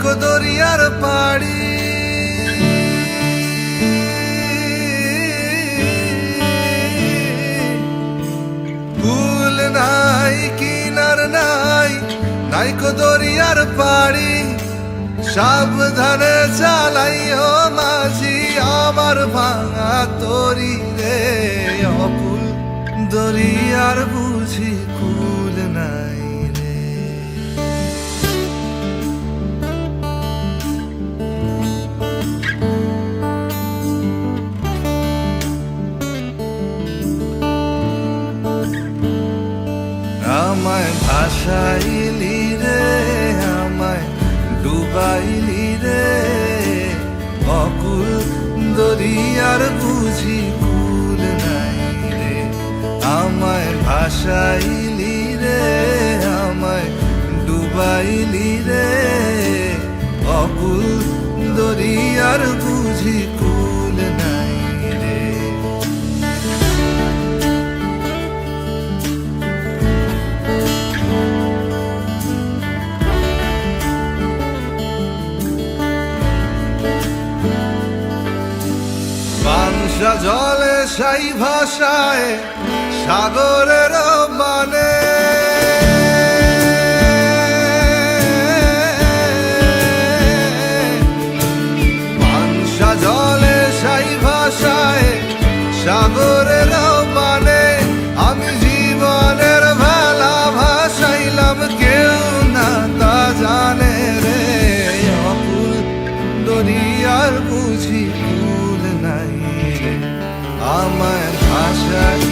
নাইকো দরিয়ার পাড়ি কুল নাই কিনার নাই নাইকো দরিয়ার পাড়ি সাবধানে চালাইও মাঝি আমার ভাঙা তরি রে অকুল দরিয়ার বুঝি কুল নাই রে। আমায় ভাসাইলি রে আমায় ডুবাইলি রে অকুল দরিয়ার বুঝি কুল নাই রে। আমায় ভাসাইলি রে আমায় ডুবাইলি রে অকুল দরিয়ার বুঝি কুল নাই রে। পাংশা জলে সাই ভাষায় সাগরের মানে পাংশা জলে সাই ভাষায় সাগরের মানে আমি জীবনের ভেলা ভাসাইলাম কেউ না তা জানে রে অকুল দরিয়ার বুঝি কুল নাই রে। আমায় ভাসাই